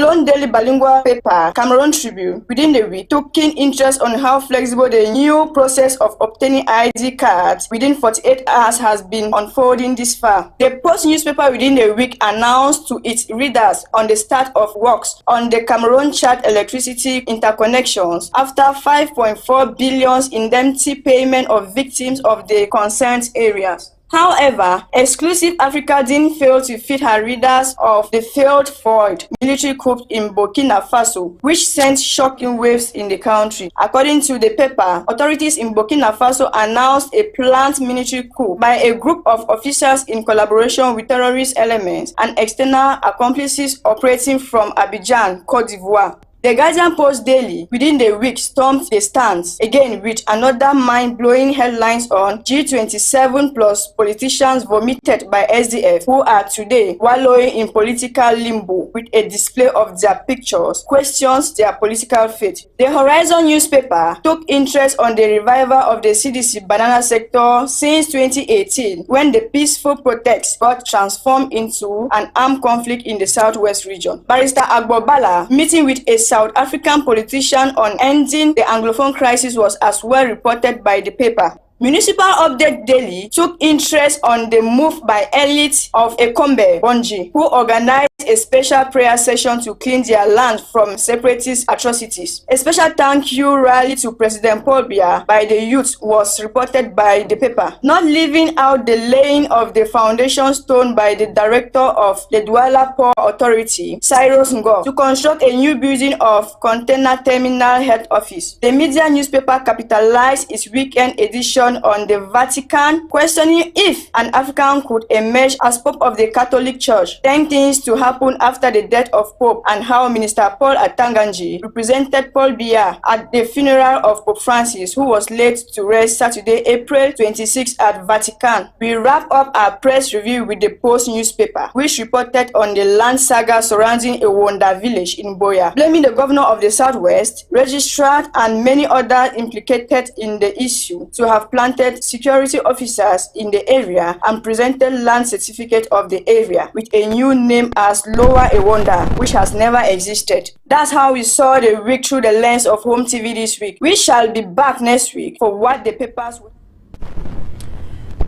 lone daily bilingual paper, Cameroon Tribune, within the week, took keen interest on how flexible the new process of obtaining ID cards within 48 hours has been unfolding this far. The Post newspaper within the week announced to its readers on the start of works on the Cameroon-Chad electricity interconnections after 5.4 billion indemnity payment of victims of the concerned areas. However, Exclusive Africa didn't fail to feed her readers of the failed foiled military coup in Burkina Faso, which sent shocking waves in the country. According to the paper, authorities in Burkina Faso announced a planned military coup by a group of officials in collaboration with terrorist elements and external accomplices operating from Abidjan, Côte d'Ivoire. The Guardian Post Daily within the week stormed the stands again with another mind-blowing headlines on G27 plus politicians vomited by SDF who are today wallowing in political limbo with a display of their pictures questions their political fate. The Horizon newspaper took interest on the revival of the CDC banana sector since 2018 when the peaceful protests got transformed into an armed conflict in the southwest region. Barrister Agbobala meeting with a South African politician on ending the Anglophone crisis was as well reported by the paper. Municipal Update Daily took interest on the move by elites of Ekombe, Bonji, who organized a special prayer session to clean their land from separatist atrocities. A special thank you rally to President Paul Biya by the youth was reported by the paper, not leaving out the laying of the foundation stone by the director of the Douala Port Authority, Cyrus Ngo, to construct a new building of container terminal head office. The media newspaper capitalized its weekend edition on the Vatican, questioning if an African could emerge as Pope of the Catholic Church, 10 things to happen after the death of Pope, and how Minister Paul Atanganji represented Paul Biya at the funeral of Pope Francis, who was laid to rest Saturday, April 26 at Vatican. We wrap up our press review with the Post newspaper, which reported on the land saga surrounding a Wanda village in Boya, blaming the governor of the Southwest, registrar, and many others implicated in the issue to have planted security officers in the area and presented land certificate of the area with a new name as Lower Ewonda, which has never existed. That's how we saw the week through the lens of Home TV this week. We shall be back next week for what the papers will.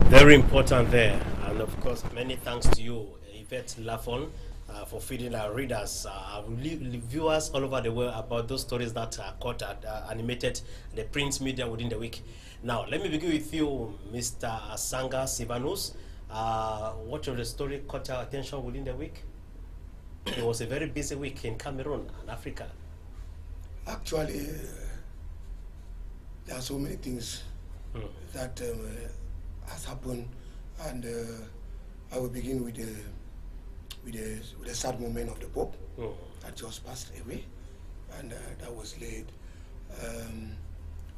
Very important there, and of course many thanks to you, Yvette Lafon, for feeding our readers, our viewers all over the world about those stories that are caught animated the print media within the week. Now, let me begin with you, Mr. Asanga Sivanus. What of the story caught your attention within the week? It was a very busy week in Cameroon and Africa. Actually, there are so many things that has happened, and I will begin with the sad moment of the Pope that just passed away, and that was laid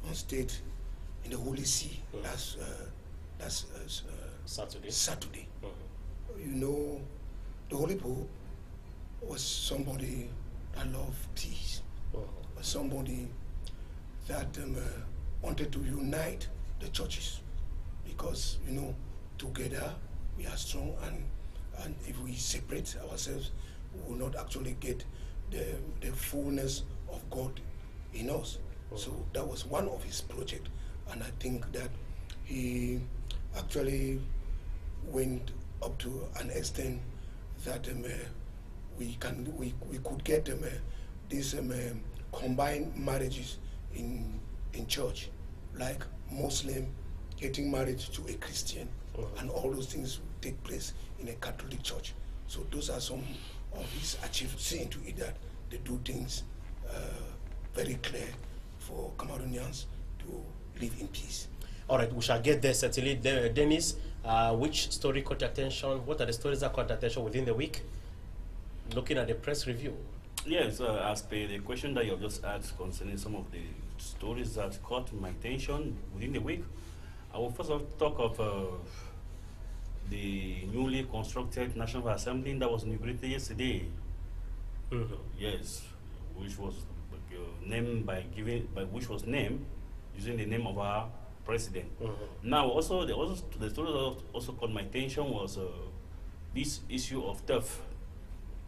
on state in the Holy See. That's Saturday. You know, the Holy Pope was somebody that loved peace, was somebody that wanted to unite the churches, because, you know, together we are strong, and if we separate ourselves, we will not actually get the fullness of God in us. So that was one of his projects, and I think that he actually went up to an extent that we could get these combined marriages in church, like Muslim getting married to a Christian, and all those things take place in a Catholic church. So those are some of his achievements, seeing to it that they do things very clear for Cameroonians to live in peace. All right, we shall get there certainly. Dennis, which story caught your attention? What are the stories that caught your attention within the week? Looking at the press review. Yes, as per the question that you have just asked concerning some of the stories that caught my attention within the week, I will first talk of the newly constructed National Assembly that was inaugurated yesterday. Yes, which was named which was named using the name of our president. Now, also the story that also caught my attention was this issue of theft.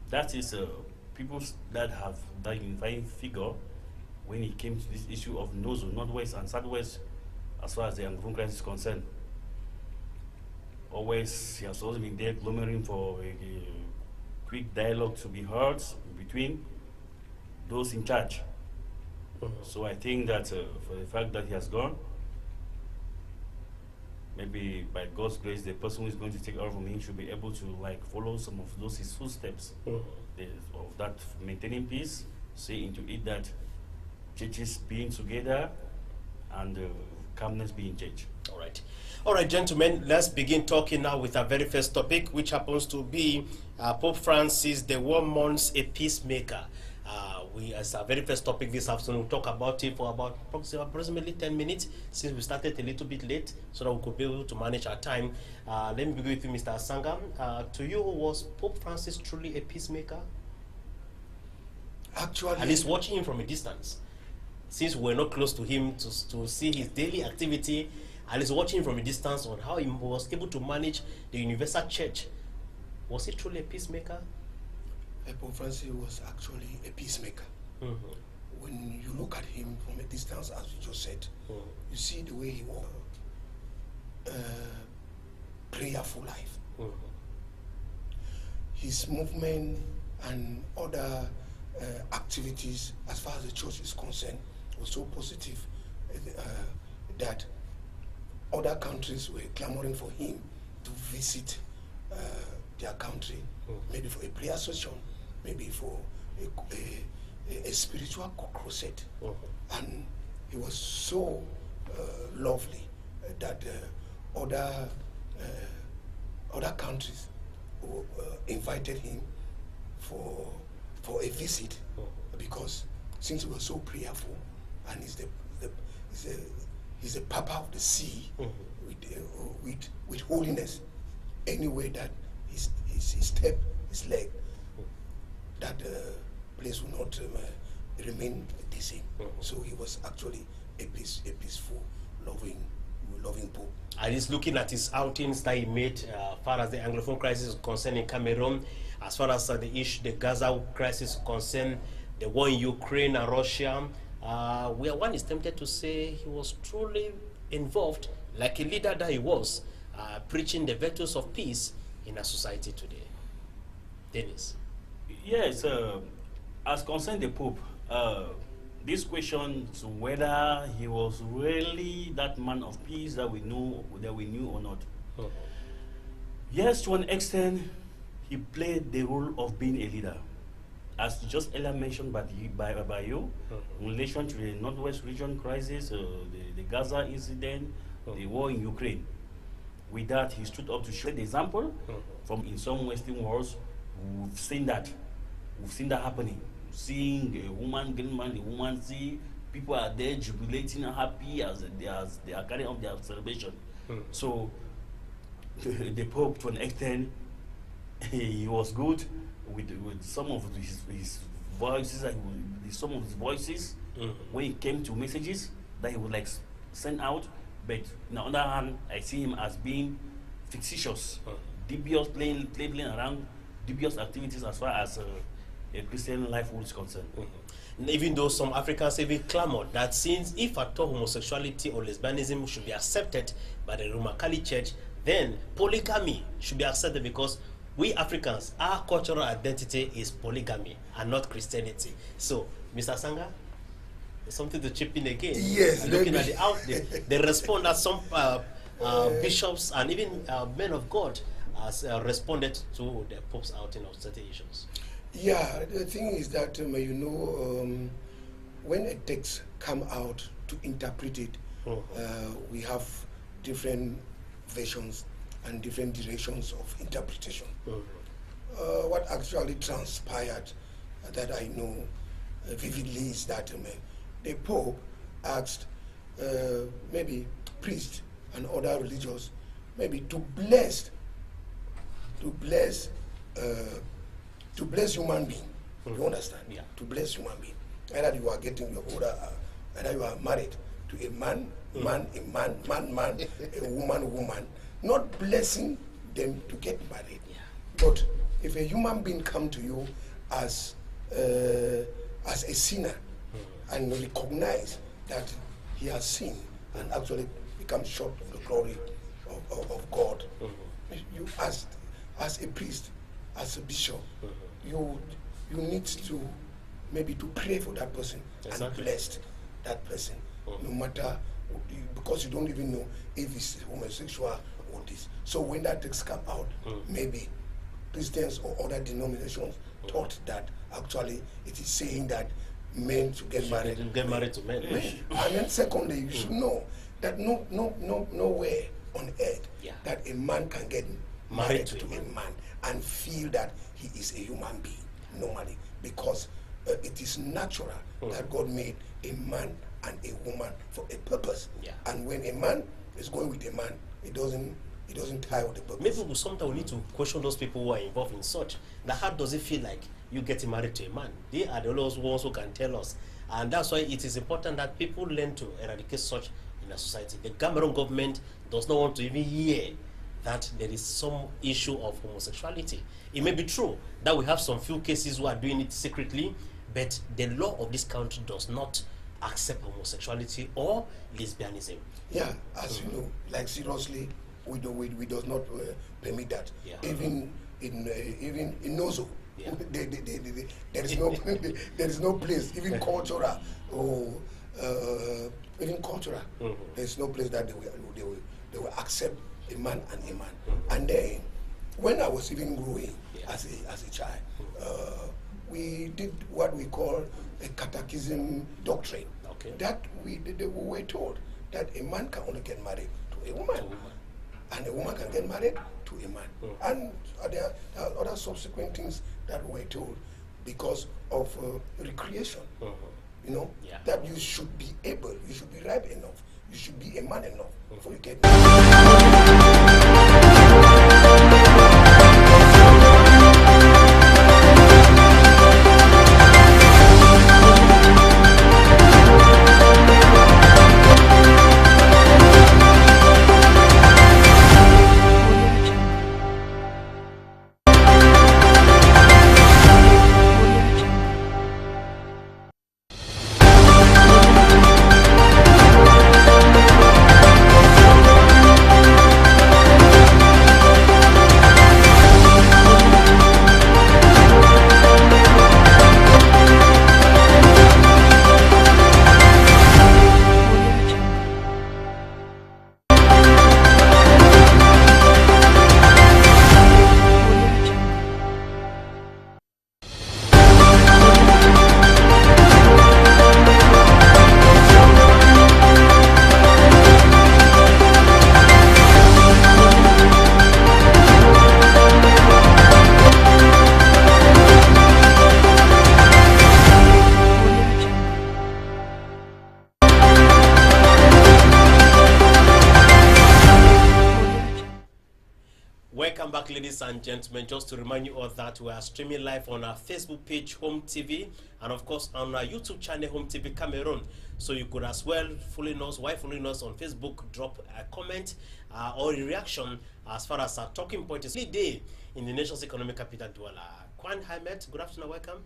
That is people that have that unifying figure when it came to this issue of Nozo, Northwest and Southwest, as far as the Anglophone crisis is concerned. Always, he has always been there clamoring for a quick dialogue to be heard between those in charge. So I think that for the fact that he has gone, maybe by God's grace, the person who is going to take over from him should be able to like follow some of those his footsteps of that maintaining peace, see into it that churches being together and calmness being church. All right, gentlemen, let's begin talking now with our very first topic, which happens to be Pope Francis, the one month a peacemaker. As our very first topic this afternoon, we'll talk about it for about approximately 10 minutes, since we started a little bit late, so that we could be able to manage our time. Let me begin with you, Mr. Asanga. To you, was Pope Francis truly a peacemaker? Actually, at least watching him from a distance, since we're not close to him to see his daily activity, at least watching him from a distance on how he was able to manage the universal church, was he truly a peacemaker? Pope Francis was actually a peacemaker. When you look at him from a distance, as you just said, you see the way he was. Prayerful life. His movement and other activities, as far as the church is concerned, was so positive that other countries were clamoring for him to visit their country, maybe for a prayer session, maybe for a spiritual crusade. And he was so lovely that other countries invited him for a visit, because since he was so prayerful, and he's the Papa of the sea, with holiness, anyway that his step, his leg, that place will not remain the same. So he was actually a peaceful, loving Pope. And he's looking at his outings that he made as far as the Anglophone crisis is concerned in Cameroon, as far as the Gaza crisis is concerned, the war in Ukraine and Russia, where one is tempted to say he was truly involved, like a leader that he was, preaching the virtues of peace in our society today. Dennis. Yes, as concerned the Pope, this question is whether he was really that man of peace that we knew or not. Yes, to an extent, he played the role of being a leader, as just earlier mentioned by you, in relation to the Northwest region crisis, the Gaza incident, the war in Ukraine. With that, he stood up to show the example. From in some Western worlds, we've seen that happening. Seeing a woman getting married, a woman see people are there jubilating and happy as they are carrying out their celebration. So the Pope, to an extent, he was good with some of his voices, some of his voices when it came to messages that he would like send out. But on the other hand, I see him as being fictitious, dubious, playing around dubious activities as far as a Christian life is concerned. Even though some Africans even clamored that since if at all homosexuality or lesbianism should be accepted by the Roman Catholic Church, then polygamy should be accepted, because we Africans, our cultural identity is polygamy and not Christianity. So, Mr. Sanga, something to chip in again. Yes. Looking at the response that some bishops and even men of God has responded to the Pope's outing of certain issues. Yeah, the thing is that when a text come out to interpret it, we have different versions and different directions of interpretation. What actually transpired that I know vividly is that the Pope asked maybe priests and other religious maybe to bless human being. You understand? Yeah. To bless human being. Either you are getting your order, either you are married to a man, a woman, not blessing them to get married. Yeah. But if a human being come to you as as a sinner and recognize that he has sinned and actually become short of the glory of God. You as a priest, as a bishop, you need to maybe to pray for that person and bless that person, no matter, because you don't even know if he's homosexual or this. So when that text come out, maybe Christians or other denominations thought that actually it is saying that men should get married. Get married to men. And then secondly, you should know that nowhere on earth that a man can get married to a man and feel that he is a human being normally, because it is natural that God made a man and a woman for a purpose. And when a man is going with a man, it doesn't tie with the purpose. Maybe sometimes we need to question those people who are involved in such. Now, how does it feel like you getting married to a man? They are the ones who can tell us. And that's why it is important that people learn to eradicate such in a society. The Cameroon government does not want to even hear that there is some issue of homosexuality. It may be true that we have some few cases who are doing it secretly, but the law of this country does not accept homosexuality or lesbianism. Yeah, as you know, like seriously, we does not permit that. Even in Nozo, there is no there is no place, even cultural or even cultural. There is no place that they will accept a man and a man. And then when I was even growing as a child, we did what we call a catechism doctrine. That we were told that a man can only get married to a woman, and a woman can get married to a man. And there are other subsequent things that we were told because of recreation. You know, that you should be able, you should be ripe enough, you should be a man enough before you get married. Welcome back, ladies and gentlemen. Just to remind you all that we are streaming live on our Facebook page, Home TV, and of course on our YouTube channel, Home TV Cameroon. So you could as well following us. While following us on Facebook, drop a comment or a reaction as far as our talking point is. Day in the nation's economic capital, Douala. Kwan Hamed, good afternoon, welcome.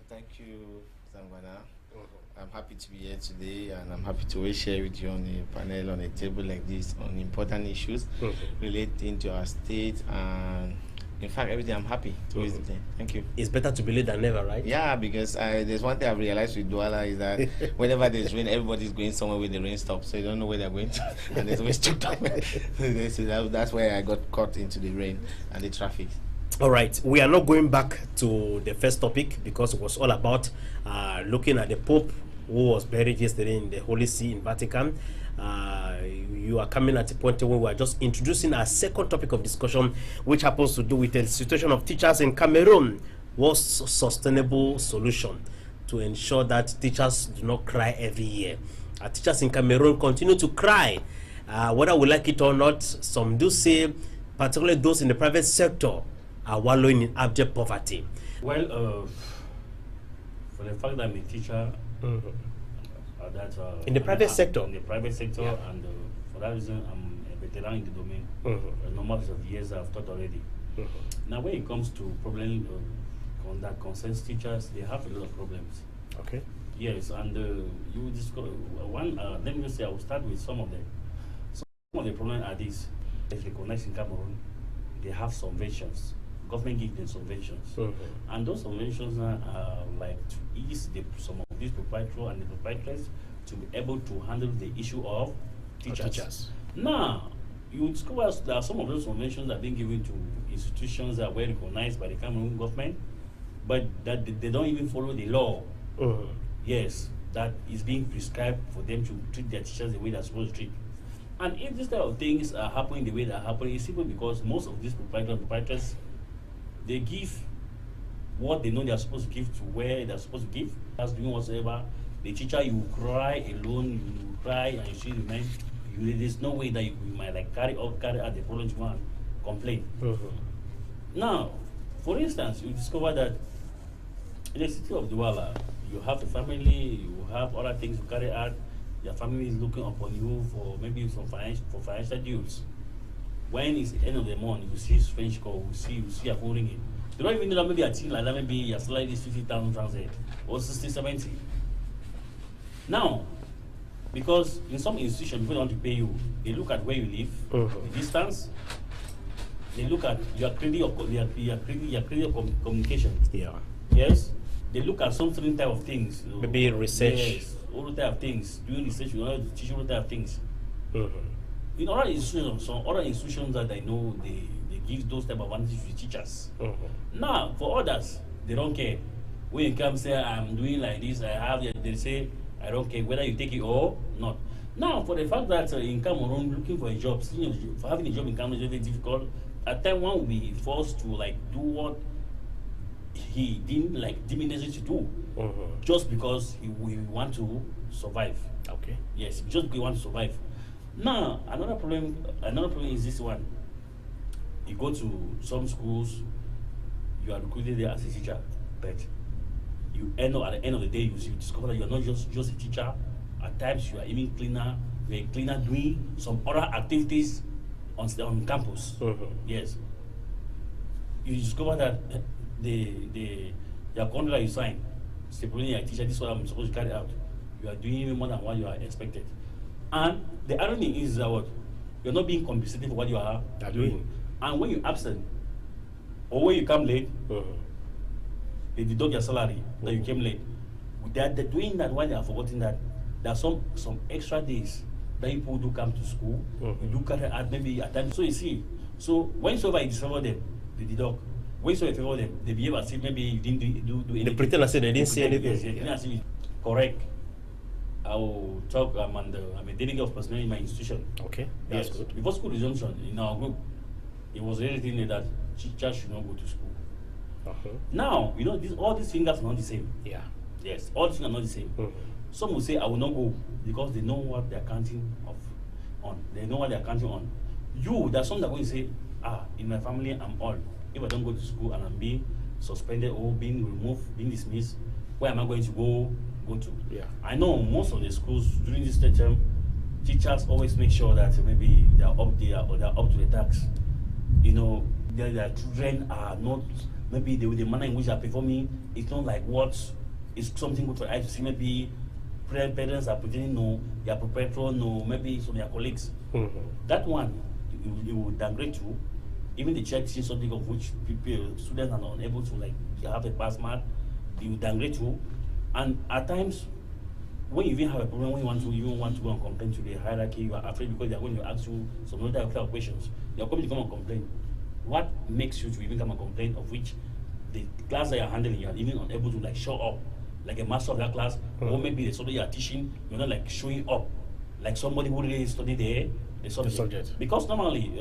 Thank you, Wana. I'm happy to be here today, and I'm happy to share with you on a panel, on a table like this, on important issues relating to our state. And in fact, every day I'm happy to visit there. Thank you. It's better to be late than never, right? Yeah, because there's one thing I've realized with Douala is that whenever there's rain, everybody's going somewhere when the rain stops, so you don't know where they're going to, and there's always choked up. So that's where I got caught into the rain and the traffic. All right, we are not going back to the first topic because it was all about looking at the Pope who was buried yesterday in the Holy See in Vatican. You are coming at a point where we are just introducing our second topic of discussion, which happens to do with the situation of teachers in Cameroon. What's sustainable solution to ensure that teachers do not cry every year? Teachers in Cameroon continue to cry, whether we like it or not. Some do say, particularly those in the private sector, are wallowing in abject poverty. Well, for the fact that I'm a teacher, in the private sector, and for that reason, I'm a veteran in the domain. A number of years I've taught already. Now, when it comes to problem that concerns teachers, they have a lot of problems. Okay. Yes, and you discover one. Let me just say, I will start with some of them. Some of the problems are these: as recognized in Cameroon, they have subventions. Government gives them subventions, and those subventions are like to ease some of these proprietors and the proprietors to be able to handle the issue of teachers. Now, you discover that some of those subventions are being given to institutions that were recognized by the Cameroon government, but that they don't even follow the law. Yes, that is being prescribed for them to treat their teachers the way they're supposed to treat. And if this type of things are happening the way they're happening, it's simply because most of these proprietors, they give what they know they're supposed to give to where they're supposed to give. That's doing whatsoever. The teacher, you cry alone, you cry and you see the man. There's no way that you might like carry out the problem you want, complain. Now, for instance, you discover that in the city of Douala, you have a family, you have other things to carry out. Your family is looking upon you for maybe some financial deals. When it's the end of the month, you see French call, you see your phone ringing. You don't even know that maybe a thing like that, maybe your salary is 50,000 francs or 60, 70. Now, because in some institutions, people don't want to pay you, they look at where you live, the distance, they look at your credit communication. Yeah. Yes, they look at some certain type of things. Maybe research. Yes, all the type of things. Doing research, you know, teach all the type of things. In other institutions, some other institutions that I know, they give those type of advantages to teachers. Now, for others, they don't care. When you come say, I'm doing like this, they say, I don't care whether you take it or not. Now, for the fact that in Cameroon, looking for a job, for having a job in Cameroon is very difficult. At times, one will be forced to like do what he didn't like deem necessary to do, just because he want to survive. Okay. Yes, just because he want to survive. Now, another problem is this one. You go to some schools, you are recruited there as a teacher, but you end up at the end of the day, you discover that you are not just a teacher. At times, you are even cleaner. You are a cleaner doing some other activities on campus. Yes. You discover that your contract you sign, stipulating a teacher, this is what I'm supposed to carry out. You are doing even more than what you are expected. And the irony is that what you're not being compensated for what you are doing. And when you're absent, or when you come late, they deduct your salary that you came late. They're doing that while they are forgetting that there are some extra days that people do come to school, you do carry out maybe at times. So you see, so whensoever you discover them, they deduct. Whensoever you favor them, they behave as if maybe you didn't do anything. They pretend as if they didn't see anything. Yes, they didn't as if correct. I will talk. I'm a delegate of personnel in my institution. Okay, that's yes. good. Before school resumption in our group, it was anything that teachers should not go to school. Now, you know, all these fingers are not the same. Yeah. Yes, all these things are not the same. Some will say, I will not go because they know what they're counting on. They know what they're counting on. There's some that are going to say, in my family, I'm all. If I don't go to school and I'm being suspended or being removed, being dismissed, where am I going to go to? Yeah. I know most of the schools during this term, teachers always make sure that maybe they are up to the task. You know, their children are not, maybe the manner in which they are performing, it's not like what is something good for us to see. Maybe parents are pretending no, their proprietor no, maybe some of their colleagues. That one, you will downgrade to. Even the check teaching something of which students are not unable to like have a pass mark, you will downgrade to. And at times, when you even have a problem, when you want to go and complain to the hierarchy, you are afraid because they are going to ask you some other type of questions. They are coming to come and complain. What makes you to even come and complain of which the class that you are handling, you are even unable to like show up like a master of that class, or maybe the subject you are teaching, you're not like showing up like somebody who really studied the subject. Because normally,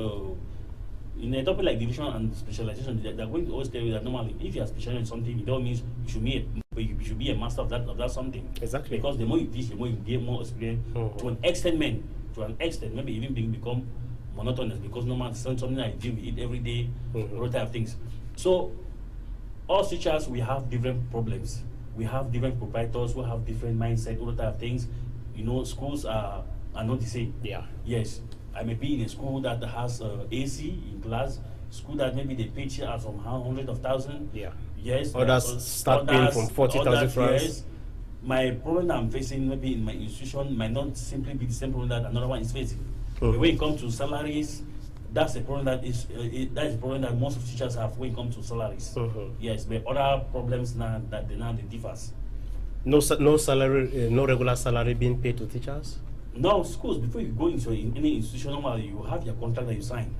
in a topic like division and specialization, they're going to always tell you that normally, if you are specialized in something, it don't mean you should be a master of that something. Exactly. Because the more you teach, the more you gain more experience. To an extent, maybe even become monotonous because normally something that you deal with it every day, all type of things. So, all teachers, we have different problems. We have different proprietors who have different mindset, all type of things. You know, schools are not the same. Yeah. Yes. I may be in a school that has AC in class, school that maybe they pay you some hundreds of thousands. Yeah. Yes. Others start paying from 40,000 francs. Yes. My problem that I'm facing maybe in my institution might not simply be the same problem that another one is facing. But when it comes to salaries, that's the problem that is that is the problem that most of teachers have when it comes to salaries. Yes, but other problems now that they differs. No salary, no regular salary being paid to teachers. No, schools, before you go into any institution, normally you have your contract that you sign.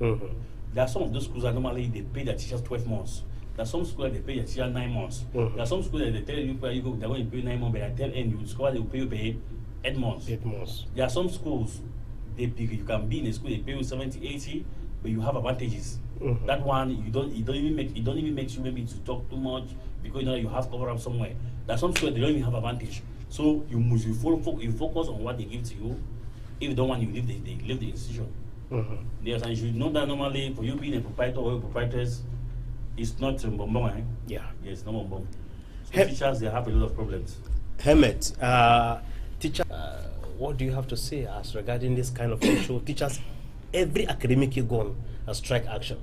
There are some of those schools that normally they pay their teachers 12 months. There are some schools that they pay their teachers 9 months. There are some schools that they tell you where you go, they're going to pay 9 months, but at the end you discover they will pay you 8 months. 8 months. There are some schools you can be in a school they pay you 70, 80, but you have advantages. That one it don't even make you maybe to talk too much because you know you have cover up somewhere. There are some schools they don't even have advantage. So you focus on what they give to you. If you don't want, you leave the institution. Yes, and you should know that normally for you being a proprietor or a proprietress, it's not bonbon. Eh? Yeah. Yes, no bonbon. So teachers they have a lot of problems. Hermet, teacher, what do you have to say as regarding this kind of issue? Teachers, every academic year gone a strike action.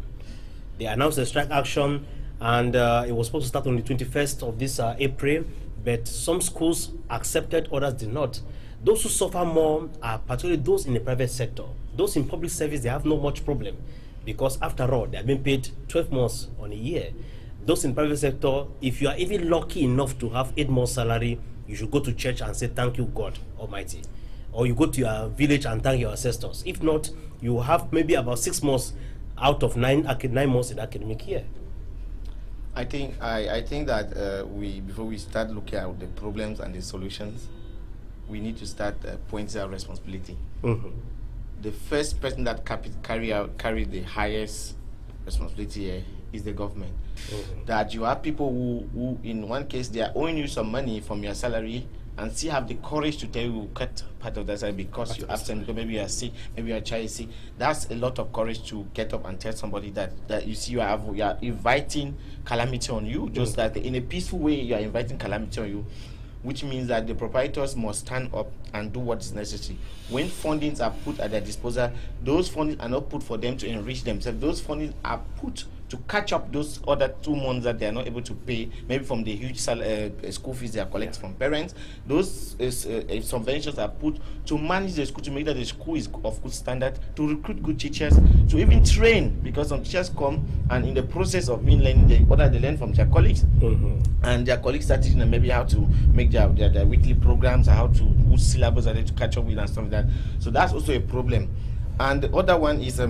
They announced a strike action, and it was supposed to start on the 21st of this April, but some schools accepted, others did not. Those who suffer more are particularly those in the private sector. Those in public service, they have no much problem because after all, they have been paid 12 months on a year. Those in private sector, if you are even lucky enough to have 8 months salary, you should go to church and say thank you God Almighty. Or you go to your village and thank your ancestors. If not, you have maybe about 6 months out of 9 months in the academic year. I think that before we start looking at the problems and the solutions, we need to start pointing out responsibility. The first person that carry the highest responsibility here is the government. That you have people who in one case they are owing you some money from your salary and still have the courage to tell you cut part of that salary because you absent, because maybe you are sick, maybe your child is sick. That's a lot of courage to get up and tell somebody that you see you are inviting calamity on you, just that in a peaceful way you are inviting calamity on you, which means that the proprietors must stand up and do what is necessary. When fundings are put at their disposal, those fundings are not put for them to enrich themselves. Those fundings are put to catch up those other 2 months that they are not able to pay, maybe from the huge school fees they are collecting from parents. Those subventions are put to manage the school, to make that the school is of good standard, to recruit good teachers, to even train, because some teachers come and in the process of being learning, they learn from their colleagues, and their colleagues start teaching them maybe how to make their weekly programs, how to whose syllabus are they to catch up with and stuff like that. So that's also a problem. And the other one is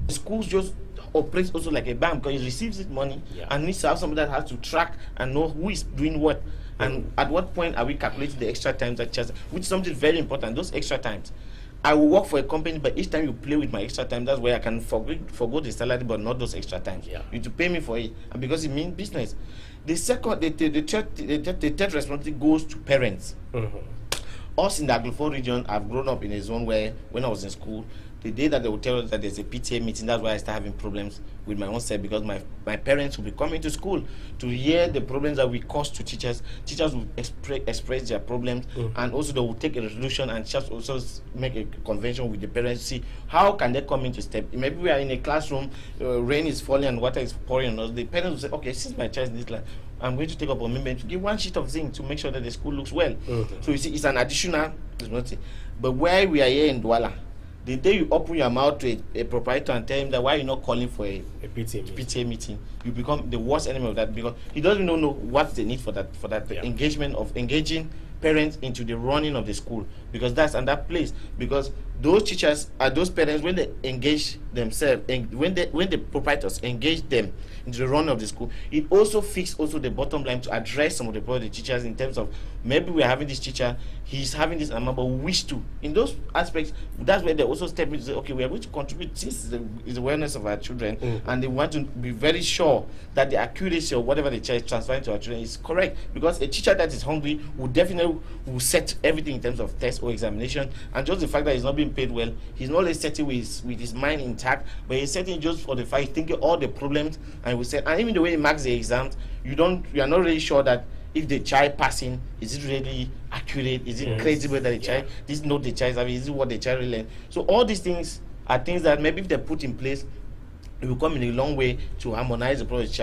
schools just operates also like a bank because it receives its money and needs to have somebody that has to track and know who is doing what and at what point are we calculating the extra times that just, which is something very important. Those extra times, I will work for a company, but each time you play with my extra time, that's where I can forgo the salary, but not those extra times. You need to pay me for it, and because it means business. The second, the third responsibility goes to parents. Us in the Aglo region, I've grown up in a zone where when I was in school, the day that they will tell us that there's a PTA meeting, that's why I start having problems with my own self, because my parents will be coming to school to hear the problems that we cause to teachers. Teachers will express their problems, and also they will take a resolution, and just also make a convention with the parents, see how can they come into step. Maybe we are in a classroom, rain is falling and water is pouring on us. The parents will say, okay, since my child is in this class, I'm going to take up a commitment to give 1 sheet of zinc to make sure that the school looks well. So you see, it's an additional responsibility. But where we are here in Douala, the day you open your mouth to a proprietor and tell him that why you're not calling for a PTA meeting, you become the worst enemy of that, because he doesn't even know what's the need for that engagement of engaging parents into the running of the school, because that's and that place, because those teachers are those parents, when they engage themselves and when the proprietors engage them into the run of the school, it also fixes also the bottom line to address some of the teachers in terms of maybe we're having this teacher, he's having this amount, but we wish to. In those aspects, that's where they also step in to say, okay, we are going to contribute. This is the awareness of our children, and they want to be very sure that the accuracy of whatever the child is transferring to our children is correct. Because a teacher that is hungry will definitely set everything in terms of test or examination, and just the fact that he's not being paid well, he's not only setting with his mind intact, but he's setting just for the fact he's thinking all the problems, and we said, and even the way he marks the exams, you are not really sure that if the child passing, is it really accurate? Is it credible that the child, this is not the child, I mean, is it what the child really learned? So all these things are things that maybe if they're put in place, it will come in a long way to harmonize the approach.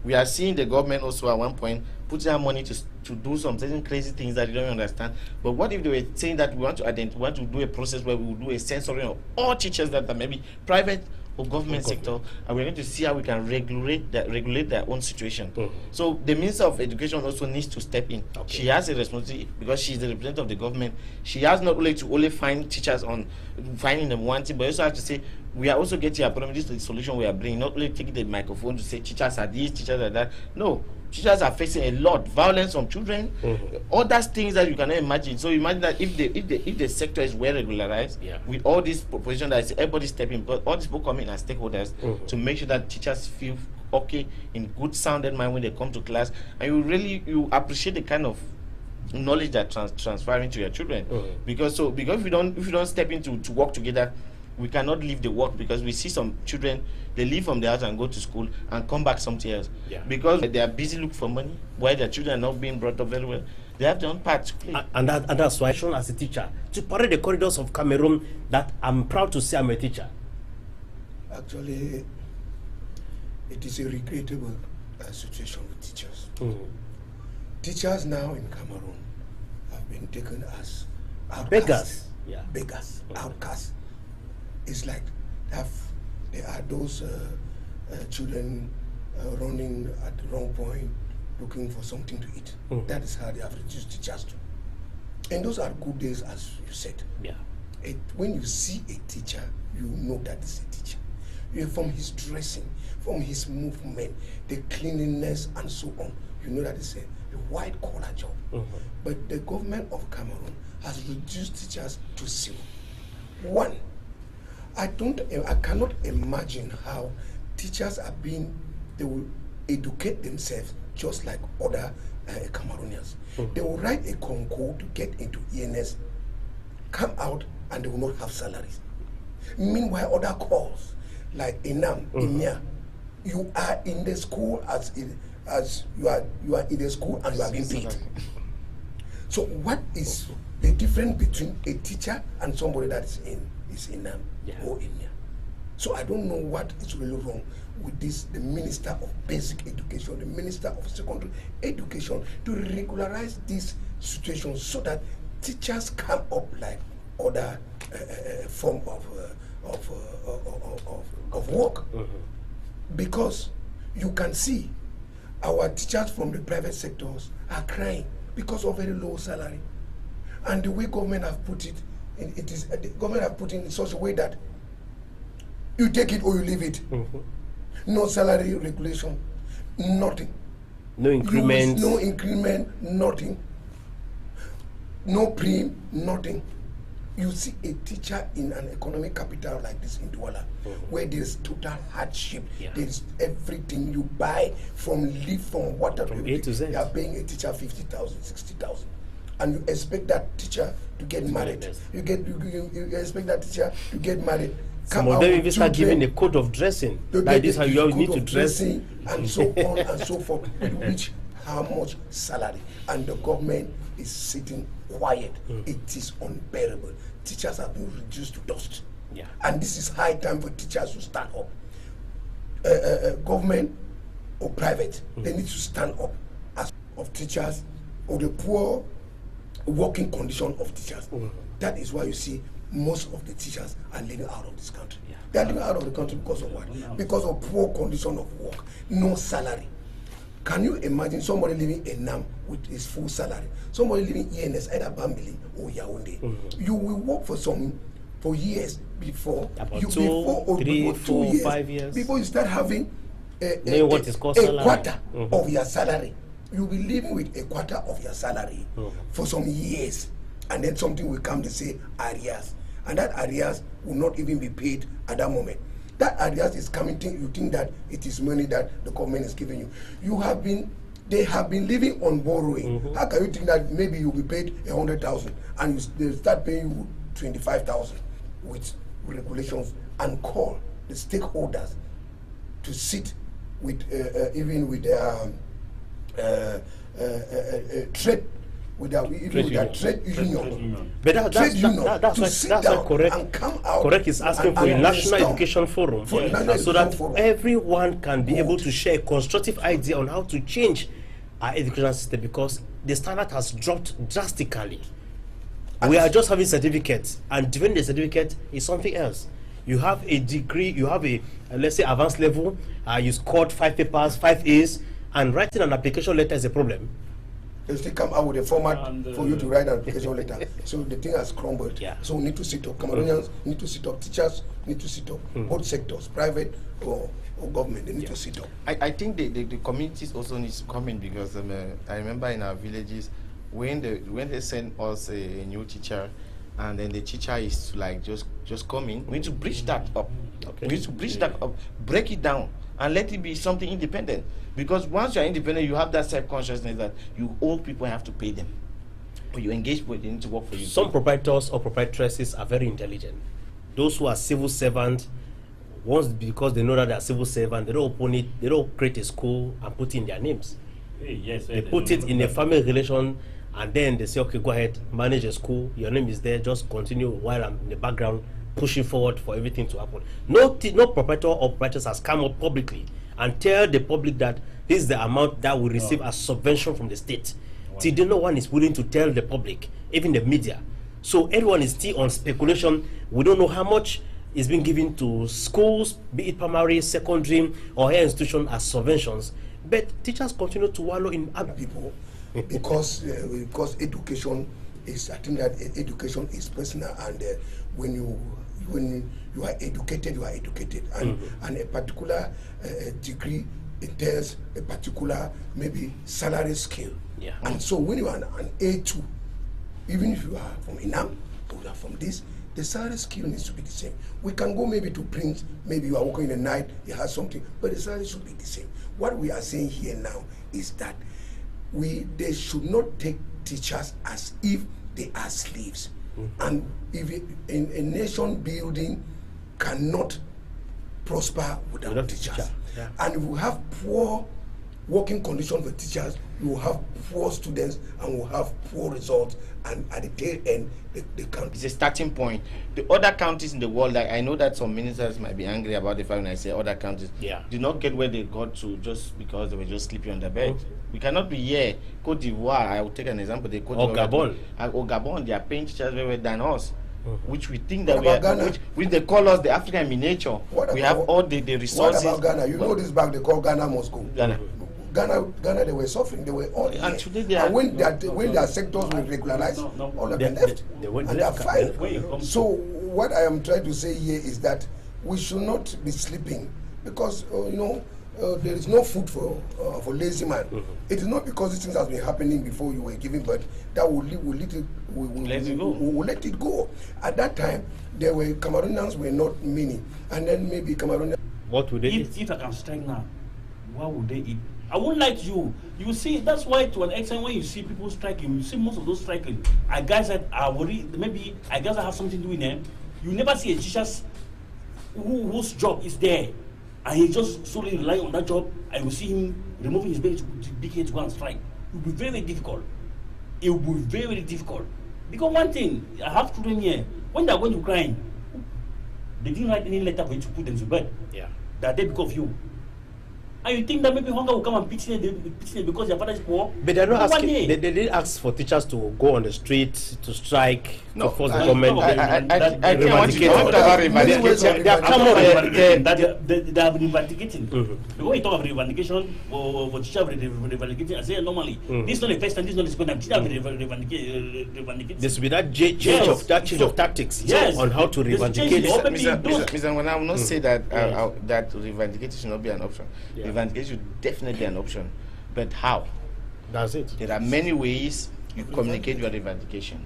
We are seeing the government also at one point putting our money to do some certain crazy things that you don't understand. But what if they were saying that we want to do a process where we will do a censoring of all teachers that are maybe private or government sector, and we're going to see how we can regulate their own situation. So the Minister of Education also needs to step in. She has a responsibility because she's the representative of the government. She has not only to find teachers on finding them one thing, but also have to say we are also getting a problem. This is the solution we are bringing. Not only taking the microphone to say teachers are this, teachers are that. No, teachers are facing a lot violence from children, other things that you cannot imagine. So imagine that if the sector is well regularized, with all these propositions that everybody stepping, but all these people come in as stakeholders to make sure that teachers feel okay in good sounded mind when they come to class, and you appreciate the kind of knowledge that transferring to your children. Because if we don't step into to work together, we cannot leave the work, because we see some children, they leave from the house and go to school and come back something else. Because they are busy looking for money, while their children are not being brought up very well. They have their own part to play. And that's why, as a teacher, to parade the corridors of Cameroon, that I'm proud to say I'm a teacher. Actually, it is a regrettable situation with teachers. Teachers now in Cameroon have been taken as outcasts. Beggars, outcasts. It's like there are those children running at the wrong point, looking for something to eat. That is how they have reduced teachers to. And those are good days, as you said. When you see a teacher, you know that it's a teacher. From his dressing, from his movement, the cleanliness and so on, you know that it's a white collar job. But the government of Cameroon has reduced teachers to zero. One, I cannot imagine how teachers they will educate themselves just like other Cameroonians. They will write a concours to get into ENS, come out, and they will not have salaries. Meanwhile, other calls like Enam, Emia, you are in the school as you are in the school and you are being paid. So what is the difference between a teacher and somebody that is in Enam or Emia? So I don't know what is really wrong with the Minister of Basic Education, the Minister of Secondary Education, to regularize this situation so that teachers come up like other form of work. Because you can see our teachers from the private sectors are crying because of very low salary, and the way government have put it, the government have put it in such a way that you take it or you leave it. No salary regulation, nothing. No increment. No increment, nothing. No prim, nothing. You see a teacher in an economic capital like this in Douala, where there's total hardship. There's everything you buy, from leaf, from water, from A to Z. You are paying a teacher 50,000, 60,000, and you expect that teacher to get married. You expect that teacher to get married. Some of them even start giving a code of dressing. Like this, how you need to dress, and so on and so forth. Which how much salary, and the government is sitting quiet. It is unbearable. Teachers have been reduced to dust. And this is high time for teachers to stand up. Government or private, they need to stand up as of teachers, or the poor working condition of teachers. That is why you see most of the teachers are living out of this country. They are living out of the country because of what? Because of poor condition of work, no salary. Can you imagine somebody living in NAM with his full salary? Somebody living ENS, either Bambili or Yaoundé. You will work for years before. About you, 2, 3, 4, 5 years. Before you start having a quarter of your salary. You'll be living with a quarter of your salary for some years. And then something will come to say arrears. And that arrears will not even be paid at that moment. That arrears is coming, you think that it is money that the government is giving you. They have been living on borrowing. How can you think that maybe you'll be paid 100,000 and they start paying you 25,000 with regulations, and call the stakeholders to sit with even with trade with their trade union. But that's correct. And come out. Correct is asking for a national education forum, so that everyone can be able to share a constructive idea on how to change our education system, because the standard has dropped drastically. We are just having certificates, and doing the certificate is something else. You have a degree, you have a let's say advanced level, you scored 5 papers, 5 A's, and writing an application letter is a problem. They still come out with a format for you to write an application letter. So the thing has crumbled. Yeah. So we need to sit up. Cameroonians need to sit up. Teachers need to sit up. Both sectors, private or government, they need to sit up. I think the communities also need to come in, because I remember in our villages when they send us a new teacher, and then the teacher is to like just come in. We need to bridge that up. Okay. We need to bridge that up, break it down, and let it be something independent. Because once you are independent, you have that self-consciousness that you owe people and have to pay them. Or you engage people, they need to work for you. Some proprietors or proprietresses are very intelligent. Those who are civil servants, once because they know that they are civil servants, they don't open it, they don't create a school and put in their names. They put it in a family relation, and then they say, okay, go ahead, manage a school, your name is there, just continue while I'm in the background pushing forward for everything to happen. No proprietor or proprietors has come up publicly and tell the public that this is the amount that we receive as subvention from the state. Wow. Till no one is willing to tell the public, even the media. So everyone is still on speculation. We don't know how much is being given to schools, be it primary, secondary, or higher institution as subventions. But teachers continue to wallow in people because education is, I think that education is personal, and when you are educated, and a particular degree entails a particular maybe salary scale. Yeah. And so when you are an A2, even if you are from INAM or you are from this, the salary scale needs to be the same. We can go maybe to Prince, maybe you are working in the night, you have something, but the salary should be the same. What we are saying here now is that they should not take teachers as if they are slaves. And if a nation building cannot prosper without teachers. Yeah. And if we have poor working conditions for teachers, you will have poor students and will have poor results, and at the tail end, they can't. It's a starting point. The other countries in the world, like I know that some ministers might be angry about the fact when I say other countries, did not get where they got to just because they were just sleeping on their bed. We cannot be here. Cote d'Ivoire, I will take an example. They Gabon, they are paying teachers better than us. Which we think that which they call us the African miniature. We have all the resources. What about Ghana? You know this back they call Ghana must go. Ghana, they were suffering. They were all and today they are, when their sectors were regularized, all of them left, and they are fine. So what I am trying to say here is that we should not be sleeping, because there is no food for lazy man. It is not because these things have been happening before you were giving birth that will let it go. At that time, Cameroonians were not many, and then maybe Cameroonians. What would they eat? If I can strike now, what would they eat? I won't like you. You see, that's why to an extent when you see people striking, you see most of those striking are guys that are worried, maybe I guess I have something to do with them. You never see a teacher whose job is there, and he just solely rely on that job, and you see him removing his big head to go and strike. It will be very, very difficult. It will be very, very difficult. Because one thing, I have children here, when they are going to crying, they didn't write any letter for you to put them to bed. Yeah. They are dead because of you. And you think that maybe hunger will come and pity them because their father is poor? But they're not asking. They didn't ask for teachers to go on the street to strike to force the government. I think I want to talk about revandication. They have been reivindicating. Because when you talk about reivindication or teacher reivindicating, I say normally this is not the first time, this is not the second time. Teacher reivindicating. There should be that change of tactics on how to reivindicate. Mr. Wana, I will not say that that reivindication should not be an option. Reivindication is definitely an option, but how? That's it. There are many ways you communicate your reivindication.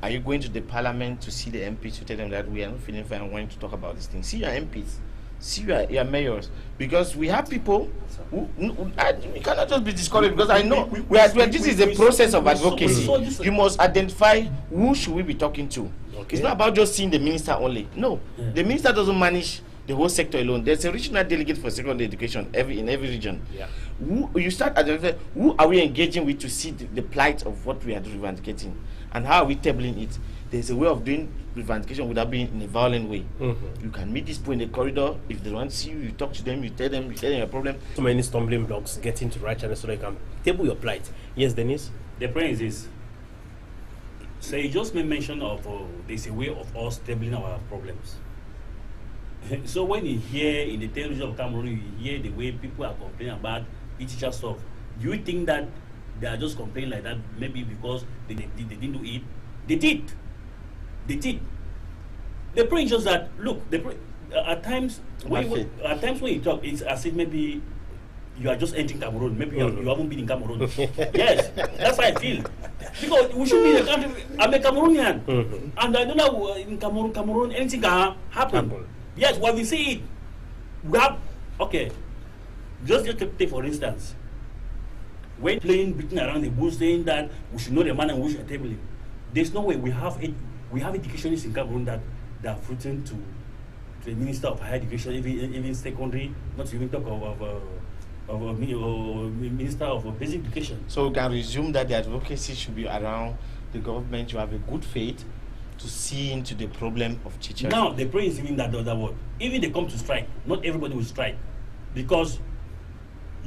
Are you going to the parliament to see the MPs to tell them that we are not feeling fine and wanting to talk about this thing? See your MPs, see your mayors, because we have people who we cannot just be discouraged, because I know this is a process of advocacy. You must identify who should we be talking to. Okay. It's not about just seeing the minister only. No, the minister doesn't manage the whole sector alone. There's a regional delegate for secondary education in every region. Yeah. Who you start identifying, who are we engaging with to see the plight of what we are revendicating, and how are we tabling it? There's a way of doing revendication without being in a violent way. You can meet these people in the corridor. If they want to see you, you talk to them, you tell them your problem. So many stumbling blocks getting to right channel so they can table your plight. Yes, Dennis? The point is this. So you just made mention of there's a way of us tabling our problems. So when you hear in the television of Cameroon, you hear the way people are complaining about teacher stuff, do you think that they are just complaining like that maybe because they didn't do it? They did. They did. The point is just that, look, at times when you talk, it's as if maybe you are just entering Cameroon. Maybe you haven't been in Cameroon. Yes, that's how I feel. Because we should be in the country. I'm a Cameroonian. And I don't know, in Cameroon, anything can happen. Yes, when we see it, we have, okay, just take for instance, when playing beating around the bush saying that we should know the man and we should table him, there's no way we have educationists in Cameroon that are fruiting to the Minister of Higher Education, even secondary, not to even talk of a Minister of Basic Education. So we can resume that the advocacy should be around the government to have a good faith to see into the problem of teachers. Now the point is even that the other word. Even they come to strike, not everybody will strike, because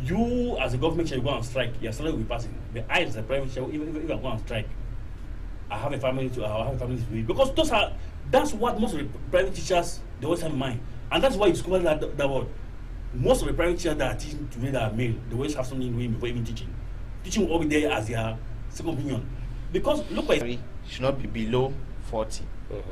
you as a government shall go on strike. Your salary will be passing. But I as a private shall, even if I go on strike, I have a family to feed, because that's what most of the private teachers they always have in mind, and that's why you discover that word. Most of the private teachers that are teaching today that are male, they always have something doing before even teaching. Teaching will always be there as their second opinion, because look at it should not be below 40.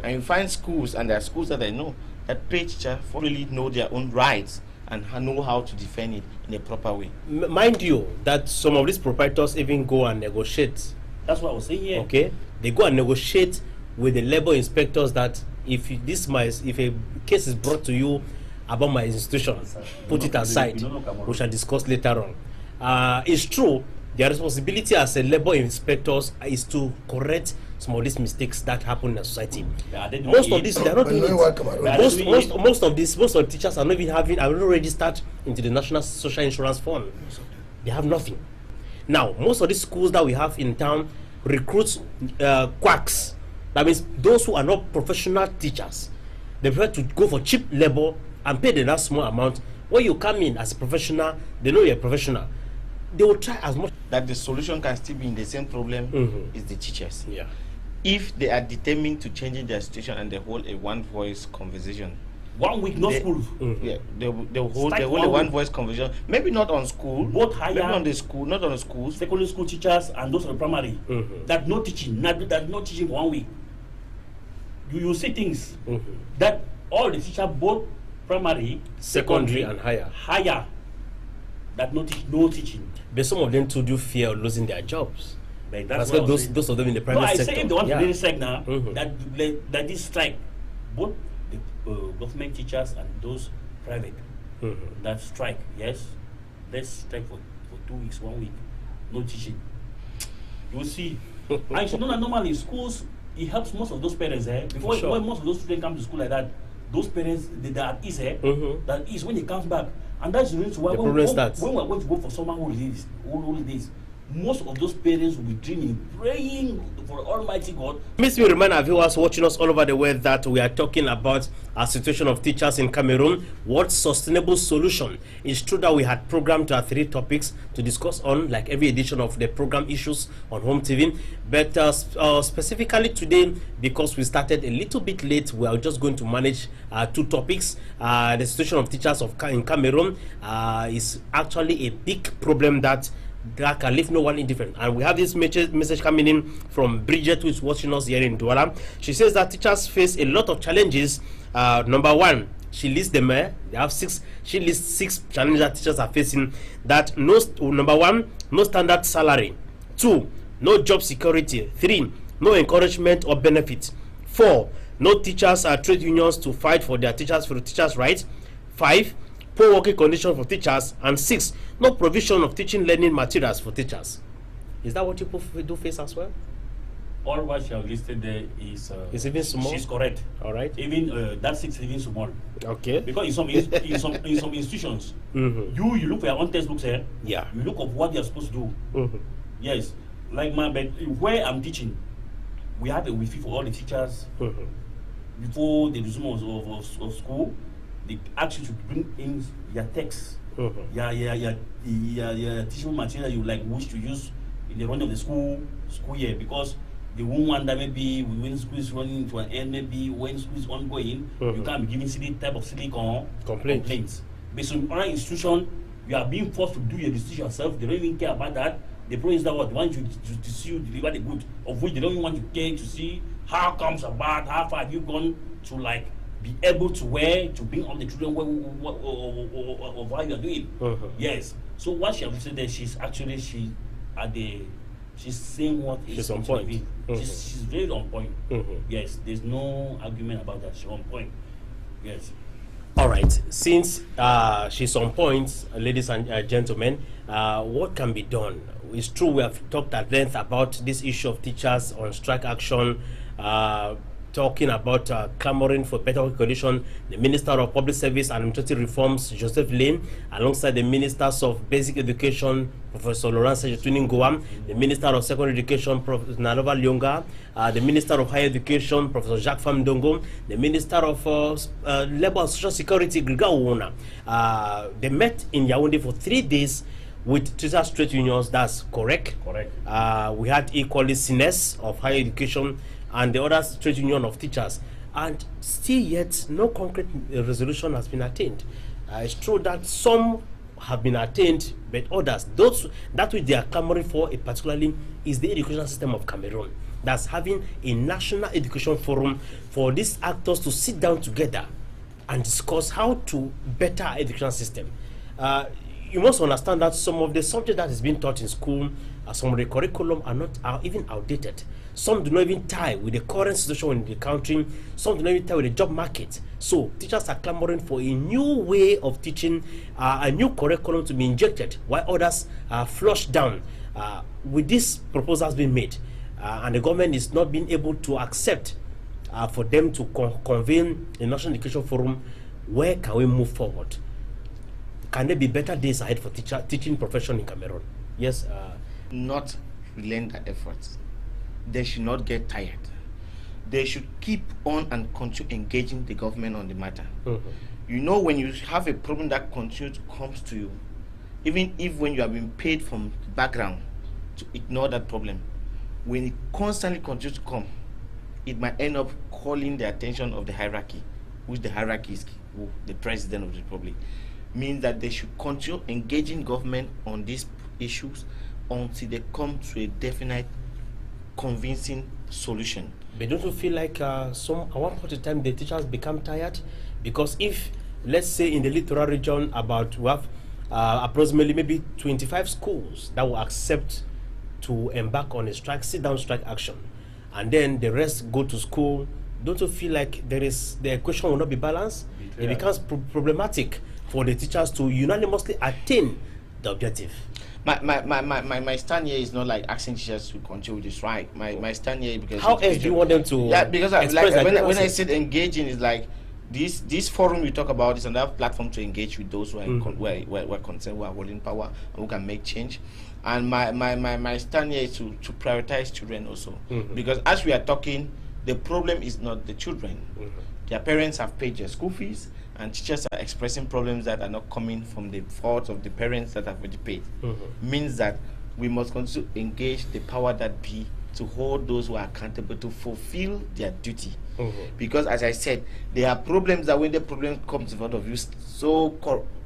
And you find schools, and there are schools that I know that pay teachers really know their own rights and know how to defend it in a proper way. Mind you, that some of these proprietors even go and negotiate. That's what I was saying here. Okay, they go and negotiate with the labor inspectors that if a case is brought to you about my institution, put it aside. We shall discuss later on. It's true. Their responsibility as a labor inspectors is to correct some of these mistakes that happen in the society. Most of this, they are not doing it. Most of the teachers are not registered into the National Social Insurance Fund. They have nothing. Now, most of these schools that we have in town recruit quacks. That means those who are not professional teachers. They prefer to go for cheap labor and pay the last small amount. When you come in as a professional, they know you're a professional. They will try as much. That the solution can still be in the same problem is the teachers. Yeah. If they are determined to changing their situation and they hold a one voice conversation. 1 week, no school. Yeah, they hold a one voice conversation. Maybe not on school. Both higher. Maybe on the school, not on the schools. Secondary school teachers and those on the primary. That no teaching, that no teaching for 1 week. You see things that all the teachers, both primary, secondary and higher, that no teaching. But some of them too do fear of losing their jobs. But that's what those of them in the private sector. I say if they want to really strike now, that this strike, both the government teachers and those private, that strike, yes, let's strike for 2 weeks, 1 week, no teaching. You will see. And you should know that normally schools, it helps most of those parents because when most of those students come to school like that, those parents they are at ease that is when they come back. And that's the reason why when we're going to go for summer holidays, most of those parents will be dreaming, praying for Almighty God. Miss, we remind our viewers watching us all over the world that we are talking about a situation of teachers in Cameroon. What sustainable solution? It's true that we had programmed 3 topics to discuss on, like every edition of the program Issues on Home TV. But specifically today, because we started a little bit late, we are just going to manage 2 topics. The situation of teachers in Cameroon is actually a big problem that can leave no one indifferent. And we have this message coming in from Bridget, who is watching us here in Douala. She says that teachers face a lot of challenges. Number 1, she lists them. They have 6. She lists 6 challenges that teachers are facing. That number 1, no standard salary. 2, no job security. 3, no encouragement or benefit. 4, no teachers or trade unions to fight for their teachers rights. 5, poor working conditions for teachers. And 6, no provision of teaching learning materials for teachers. Is that what you do face as well? all what she have listed there is it's even small. She's correct. All right. Even that 6 is even small. Okay. Because in some institutions, you look for your own textbooks here. Yeah. You look of what you are supposed to do. Yes. Like but where I'm teaching, we have a Wi-Fi for all the teachers. Before the resume of school, they ask you to bring in your text, your teaching material you like wish to use in the run of the school year, because they won't want that maybe when school is running to an end, maybe when school is ongoing, you can't be giving silly type of silly complaints. But some other institution, you are being forced to do your decision yourself. They don't even care about that. The problem is that what they want you to see you deliver the good, of which they don't even want to care to see how comes about, how far have you gone to like be able to bring up the children of what you are doing. Yes. So what she has said there, she's saying what is she's on point. She's very on point. Yes, there's no argument about that. She's on point. Yes. All right. Since she's on point, ladies and gentlemen, what can be done? It's true we have talked at length about this issue of teachers on strike action, talking about clamoring for better condition. The Minister of Public Service and Administrative Reforms, Joseph Lane, alongside the Ministers of Basic Education, Professor Laurent Sejetuning-Goam, the Minister of Secondary Education, Professor Nalova Lyonga, the Minister of Higher Education, Professor Jacques Famdongo, the Minister of Labor and Social Security, Wana. They met in Yaoundé for 3 days with teachers' trade unions. That's correct. Correct. We had equally CNES of Higher Education and the other trade union of teachers, and still yet no concrete resolution has been attained. It's true that some have been attained, but others, those that which they are clamoring for, particularly, is the education system of Cameroon. That's having a national education forum for these actors to sit down together and discuss how to better our education system. You must understand that some of the subjects that is being taught in school, some of the curriculum are even outdated. Some do not even tie with the current situation in the country. Some do not even tie with the job market. So teachers are clamoring for a new way of teaching, a new curriculum to be injected, while others are flushed down. With these proposals being made, and the government is not being able to accept for them to convene a national education forum, where can we move forward? Can there be better days ahead for teaching profession in Cameroon? Yes. Not relent their efforts. They should not get tired. They should keep on and continue engaging the government on the matter. You know, when you have a problem that continues to come to you, even if when you have been paid from the background to ignore that problem, when it constantly continues to come, it might end up calling the attention of the hierarchy, which the hierarchy is the president of the republic. Means that they should continue engaging government on these issues until they come to a definite, convincing solution. But don't you feel like at one point in time the teachers become tired? Because if, let's say in the littoral region, we have approximately maybe 25 schools that will accept to embark on a sit-down strike action, and then the rest go to school, don't you feel like the equation will not be balanced? It becomes problematic for the teachers to unanimously attain the objective. My stand here is not like asking teachers to continue with the strike. My stand here, because how else do you want them to? Yeah, because when I said engaging, is like this forum we talk about is another platform to engage with those who are concerned, who are holding power, and who can make change. And my stand here is to prioritize children also, because as we are talking, the problem is not the children. Their parents have paid their school fees, and teachers are expressing problems that are not coming from the fault of the parents that have already paid. Means that we must continue to engage the power that be to hold those who are accountable to fulfill their duty. Because as I said, there are problems that when the problem comes in front of you so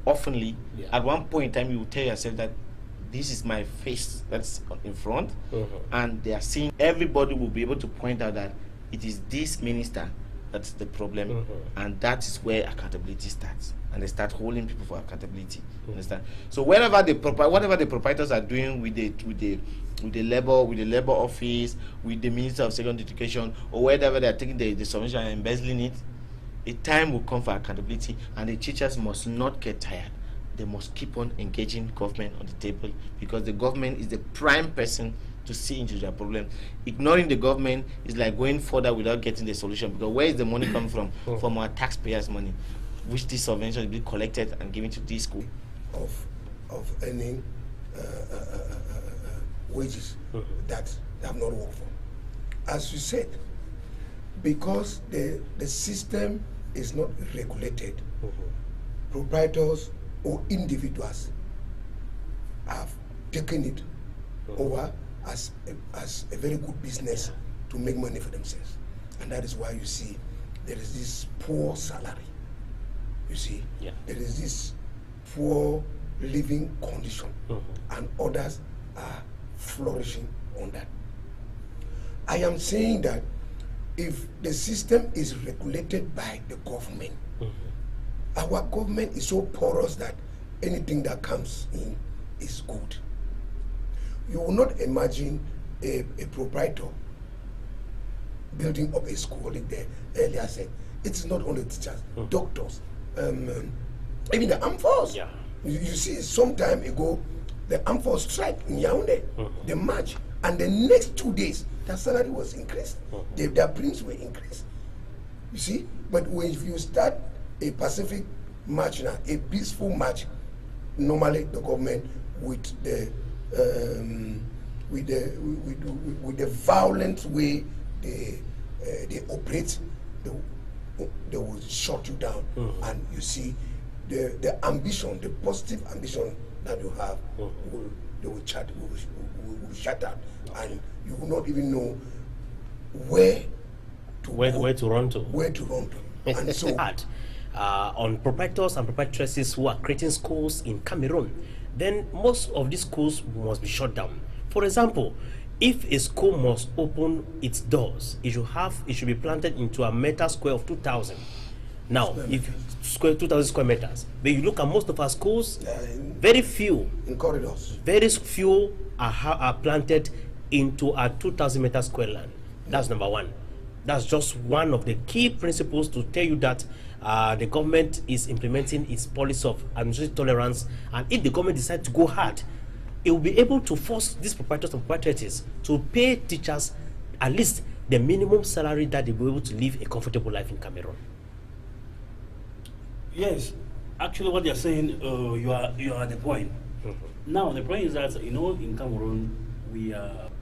oftenly, at one point in time you will tell yourself that this is my face that's in front, and they are seeing, everybody will be able to point out that it is this minister that's the problem, and that is where accountability starts, and they start holding people for accountability. Understand? So whatever the proprietors are doing with the labor office, with the Minister of Secondary Education, or wherever they are taking the submission and embezzling it, a time will come for accountability, and the teachers must not get tired. They must keep on engaging government on the table, because the government is the prime person to see into their problem. Ignoring the government is like going further without getting the solution, because where is the money coming from? From our taxpayers' money, which this subvention will be collected and given to this school. Of earning wages that they have not worked for. As you said, because the system is not regulated, proprietors or individuals have taken it over as a very good business to make money for themselves. And that is why you see there is this poor salary. You see, there is this poor living condition, and others are flourishing on that. I am saying that if the system is regulated by the government, our government is so porous that anything that comes in is good. You will not imagine a proprietor building up a school, like the earlier said. It's not only teachers, doctors, even the armed force. You see, some time ago, the armed force strike in Yaoundé, the march, and the next 2 days, their salary was increased. Their premiums were increased. You see, but when you start a Pacific march now, a peaceful march, normally the government with the violent way they operate, they will shut you down, and you see the ambition, the positive ambition that you have, will shut down, and you will not even know where to run to. And so on proprietors and proprietresses who are creating schools in Cameroon, then most of these schools must be shut down. For example, if a school must open its doors, it should be planted into a meter square of 2,000. Now, if 2,000 square meters, but you look at most of our schools, very few in corridors, very few are planted into a 2,000 meter square land. That's number one. That's just one of the key principles to tell you that the government is implementing its policy of administrative tolerance, and if the government decides to go hard, it will be able to force these proprietors and proprietors to pay teachers at least the minimum salary that they will be able to live a comfortable life in Cameroon. Yes, actually, what you're saying, you are at the point. Now, the point is that in Cameroon,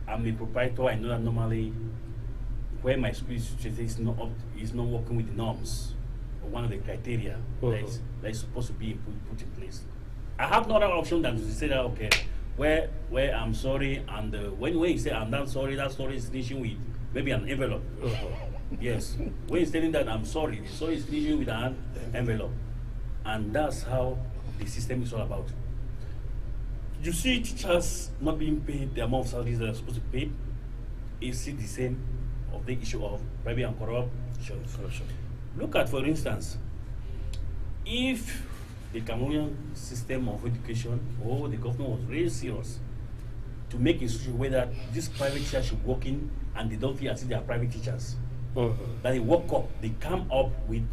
I'm a proprietor. I know that normally, where my school is not working with the norms, or one of the criteria that is supposed to be put in place. I have no other option than to say that where I'm sorry, and when you say I'm not sorry, that sorry is finishing with maybe an envelope. Yes, when you're telling that I'm sorry, the sorry is finishing with an envelope, and that's how the system is all about. You see teachers not being paid the amount of salaries they're supposed to pay. Is it the same of the issue of bribery and corruption? Look at, for instance, if the Cameroonian system of education or the government was really serious to make a situation where that these private teachers should work in and they don't feel as if they are private teachers, that they work up, they come up with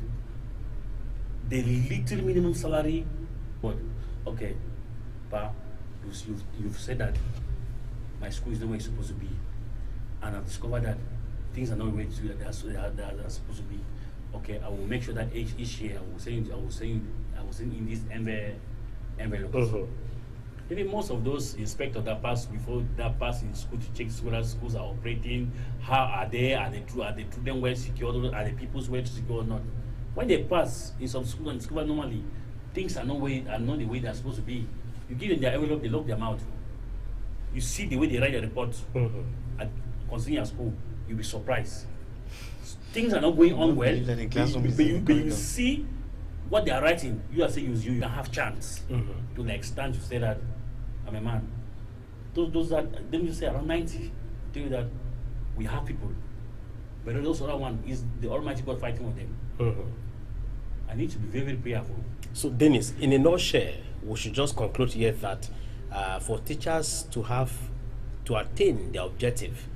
the little minimum salary, but you've said that my school is the way it's supposed to be, and I've discovered that things are not the way they're supposed to be. Okay, I will make sure that each year I will send in this envelope. Maybe most of those inspectors that pass in school to check whether schools are operating, how are they? Are the children well secured? Are the people's well secure or not? When they pass in some school and discover normally things are not the way they're supposed to be. You give them their envelope, they lock their mouth. You see the way they write the report concerning your school, you'll be surprised. Things are not going on well, but you see what they are writing. You are saying you don't have chance to the extent to say that I'm a man. Those that then you say around 90, tell you that we have people, but those other one is the Almighty God fighting with them. I need to be very, very prayerful. So, Dennis, in a nutshell, we should just conclude here that for teachers to attain their objective,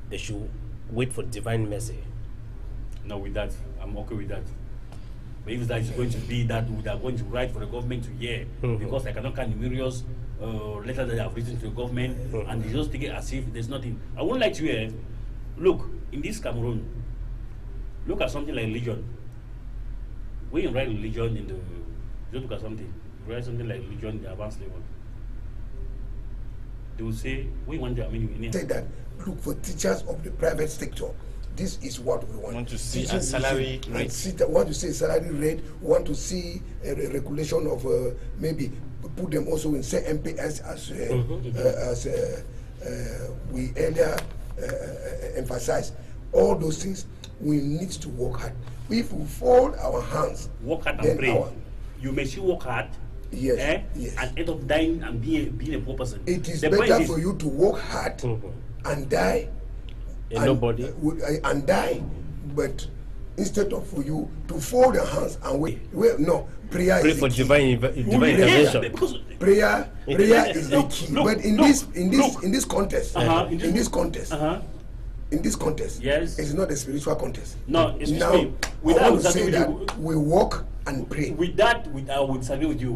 they should wait for divine mercy. No, with that, I'm okay with that. But if that is going to be that we are going to write for the government to hear, because I cannot count the millions letters that they have written to the government, and they just take it as if there's nothing. I won't lie to you. Look, in this Cameroon, look at something like religion. When you write religion in the, just look at something, you write something like religion in the advanced level. They will say, we want to, say that, look, for teachers of the private sector, this is what we want. Want to see a salary rate. Want to see a salary rate, want to see a regulation of maybe put them also in say MPS as we earlier emphasized. All those things, we need to work hard. If we fold our hands, work hard and pray. You may still work hard. Yes, yes. And end up dying and being a poor person. It is better for you to work hard and die, and die, but instead of for you to fold your hands and wait. Well, no, prayer Pray is for the key. divine intervention. Because Prayer is the key. But in this contest, in this contest, yes, it's not a spiritual contest. No, it's now, me. I want to say that we walk and pray. With that, I would disagree with you.